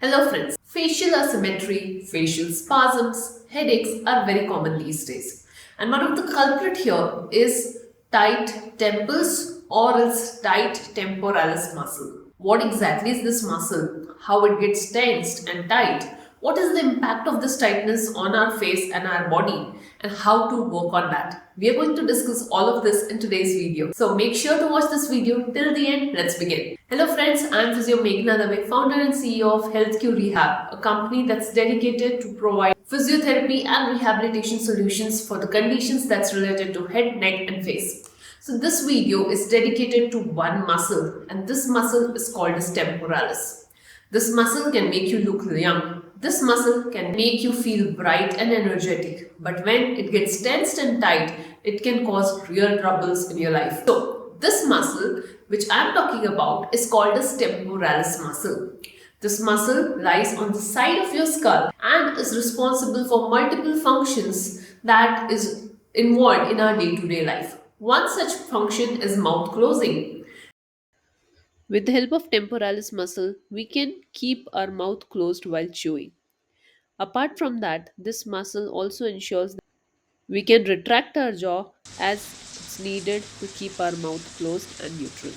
Hello friends, facial asymmetry, facial spasms, headaches are very common these days. And one of the culprit here is tight temples or else tight temporalis muscle. What exactly is this muscle? How it gets tensed and tight? What is the impact of this tightness on our face and our body? And how to work on that? We are going to discuss all of this in today's video. So make sure to watch this video till the end. Let's begin. Hello friends, I am Physio Meghna Dave, founder and CEO of HealthQ Rehab, a company that's dedicated to provide physiotherapy and rehabilitation solutions for the conditions that's related to head, neck and face. So this video is dedicated to one muscle, and this muscle is called as temporalis. This muscle can make you look young. This muscle can make you feel bright and energetic, but when it gets tensed and tight, it can cause real troubles in your life. So this muscle, which I am talking about, is called as temporalis muscle. This muscle lies on the side of your skull and is responsible for multiple functions that is involved in our day-to-day life. One such function is mouth closing. With the help of temporalis muscle, we can keep our mouth closed while chewing. Apart from that, this muscle also ensures that we can retract our jaw as it's needed to keep our mouth closed and neutral.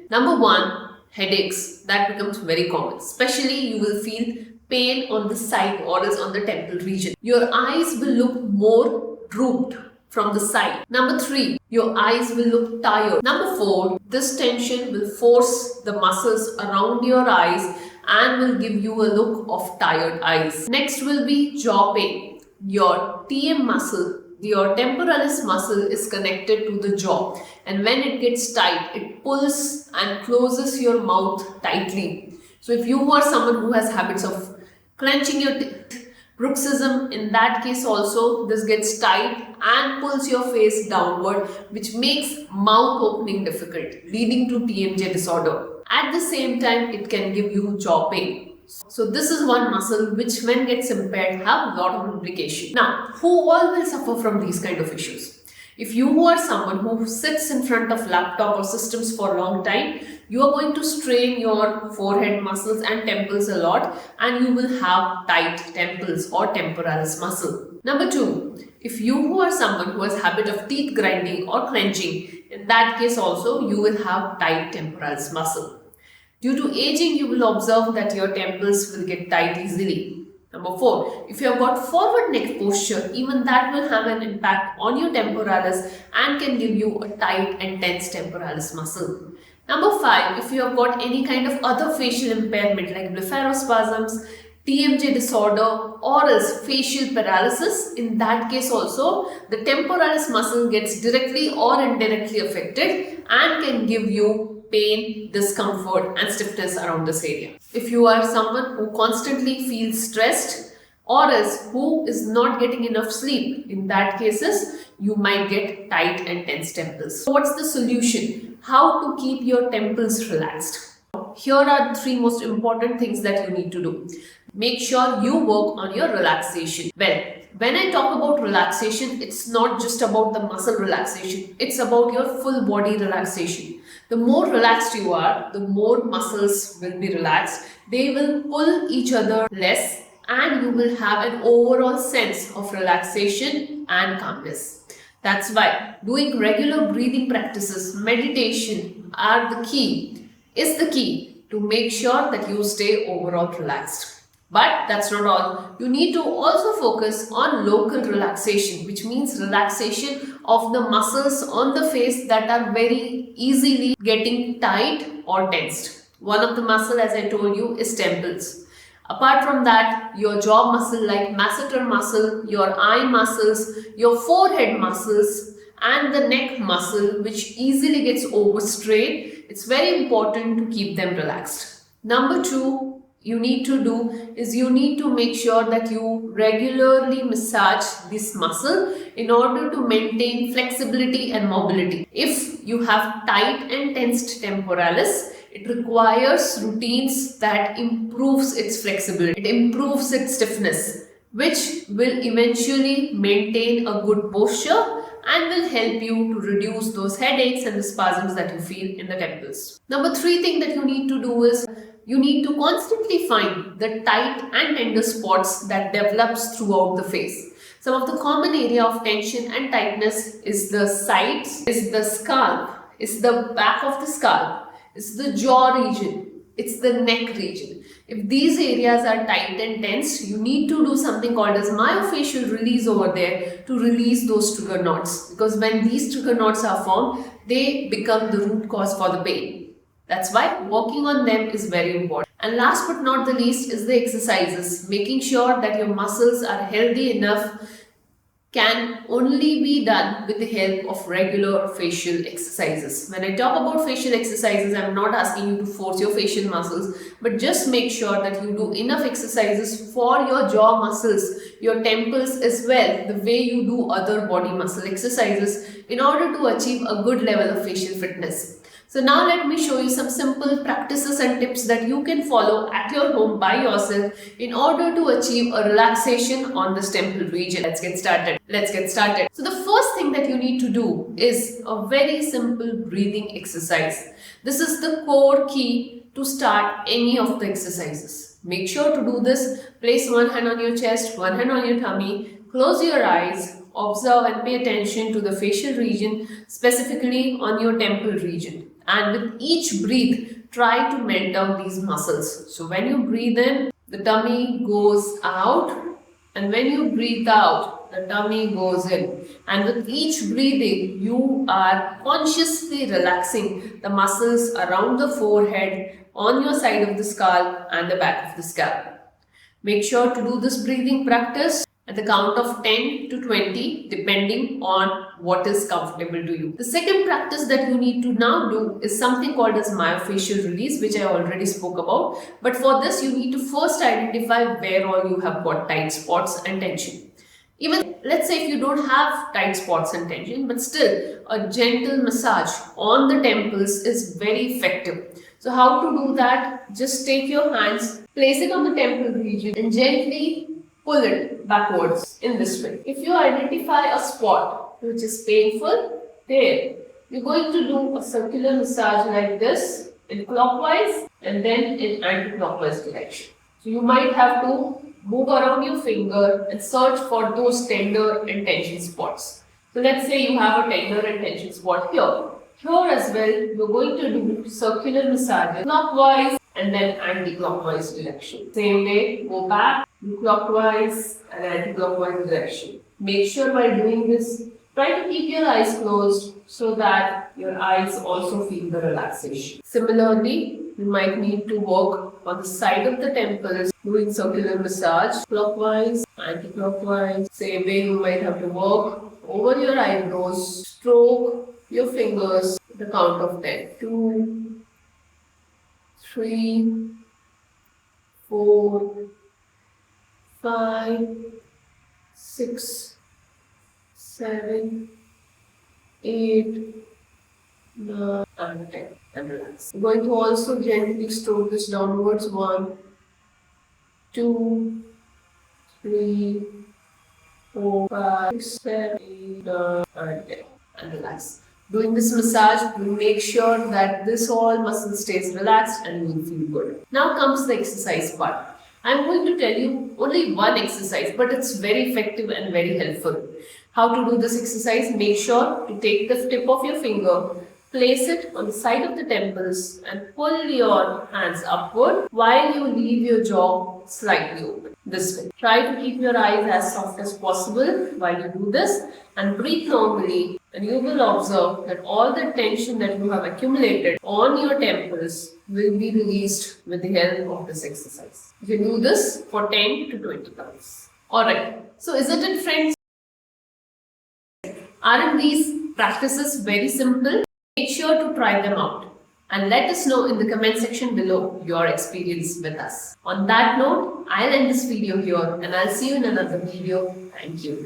Number one, headaches. That becomes very common. Especially you will feel pain on the side or else on the temple region. Your eyes will look more drooped from the side. Number three, your eyes will look tired. Number four, this tension will force the muscles around your eyes and will give you a look of tired eyes. Next will be jaw pain. Your TM muscle, your temporalis muscle is connected to the jaw, and when it gets tight, it pulls and closes your mouth tightly. So if you are someone who has habits of clenching your teeth, bruxism, in that case also this gets tight and pulls your face downward, which makes mouth opening difficult, leading to TMJ disorder. At the same time, it can give you jaw pain. So this is one muscle which, when gets impaired, have a lot of implication. Now, who all will suffer from these kind of issues? If you are someone who sits in front of laptop or systems for a long time, you are going to strain your forehead muscles and temples a lot, and you will have tight temples or temporalis muscle. Number two, if you are someone who has habit of teeth grinding or clenching, in that case also you will have tight temporalis muscle. Due to aging, you will observe that your temples will get tight easily. Number four, if you have got forward neck posture, even that will have an impact on your temporalis and can give you a tight and tense temporalis muscle. Number five, if you have got any kind of other facial impairment like blepharospasms, TMJ disorder or else facial paralysis, in that case also the temporalis muscle gets directly or indirectly affected and can give you pain, discomfort and stiffness around this area. If you are someone who constantly feels stressed or else who is not getting enough sleep, in that cases you might get tight and tense temples. So what's the solution? How to keep your temples relaxed? Here are the three most important things that you need to do. Make sure you work on your relaxation. Well, when I talk about relaxation, it's not just about the muscle relaxation. It's about your full body relaxation. The more relaxed you are, the more muscles will be relaxed. They will pull each other less and you will have an overall sense of relaxation and calmness. That's why doing regular breathing practices, meditation is the key to make sure that you stay overall relaxed. But that's not all. You need to also focus on local relaxation, which means relaxation of the muscles on the face that are very easily getting tight or tensed. One of the muscle, as I told you, is temples. Apart from that, your jaw muscle like masseter muscle, your eye muscles, your forehead muscles and the neck muscle, which easily gets overstrained, it's very important to keep them relaxed. Number two, you need to make sure that you regularly massage this muscle in order to maintain flexibility and mobility. If you have tight and tensed temporalis, it requires routines that improves its flexibility, it improves its stiffness, which will eventually maintain a good posture and will help you to reduce those headaches and the spasms that you feel in the temples. Number 3 thing that you need to do is you need to constantly find the tight and tender spots that develops throughout the face. Some of the common area of tension and tightness is the sides, is the scalp, is the back of the scalp, is the jaw region, it's the neck region. If these areas are tight and tense, you need to do something called as myofascial release over there to release those trigger knots. Because when these trigger knots are formed, they become the root cause for the pain. That's why working on them is very important. And last but not the least is the exercises. Making sure that your muscles are healthy enough can only be done with the help of regular facial exercises. When I talk about facial exercises, I'm not asking you to force your facial muscles, but just make sure that you do enough exercises for your jaw muscles, your temples as well, the way you do other body muscle exercises in order to achieve a good level of facial fitness. So now let me show you some simple practices and tips that you can follow at your home by yourself in order to achieve a relaxation on this temple region. Let's get started. So the first thing that you need to do is a very simple breathing exercise. This is the core key to start any of the exercises. Make sure to do this. Place one hand on your chest, one hand on your tummy. Close your eyes. Observe and pay attention to the facial region, specifically on your temple region. And with each breath, try to melt down these muscles. So when you breathe in, the tummy goes out, and when you breathe out, the tummy goes in. And with each breathing, you are consciously relaxing the muscles around the forehead, on your side of the scalp and the back of the scalp. Make sure to do this breathing practice at the count of 10 to 20 depending on what is comfortable to you. The second practice that you need to now do is something called as myofascial release, which I already spoke about. But for this, you need to first identify where all you have got tight spots and tension. Even let's say if you don't have tight spots and tension, but still a gentle massage on the temples is very effective. So how to do that? Just take your hands, place it on the temple region and gently pull it backwards in this way. If you identify a spot which is painful, there, you're going to do a circular massage like this in clockwise and then in anti-clockwise direction. So you might have to move around your finger and search for those tender and tension spots. So let's say you have a tender and tension spot here. Here as well, you're going to do circular massage clockwise and then anti-clockwise direction. Same way, go back, clockwise and anti-clockwise direction. Make sure while doing this, try to keep your eyes closed so that your eyes also feel the relaxation. Similarly, you might need to work on the side of the temples, doing circular massage, clockwise, anti-clockwise. Same way, you might have to work over your eyebrows, stroke your fingers at the count of 10. 2, 3, 4, 5, 6, 7, 8, 9, and 10. And relax. I'm going to also gently stroke this downwards. 1, 2, 3, 4, 5, 6, 7, 8, 9, and 10. And relax. Doing this massage will make sure that this whole muscle stays relaxed and you will feel good. Now comes the exercise part. I'm going to tell you only one exercise, but it's very effective and very helpful. How to do this exercise? Make sure to take the tip of your finger, place it on the side of the temples and pull your hands upward while you leave your jaw slightly open. This way. Try to keep your eyes as soft as possible while you do this and breathe normally, and you will observe that all the tension that you have accumulated on your temples will be released with the help of this exercise. You can do this for 10 to 20 times. Alright, so isn't it, friends? Aren't these practices very simple? Make sure to try them out and let us know in the comment section below your experience with us. On that note, I'll end this video here and I'll see you in another video. Thank you.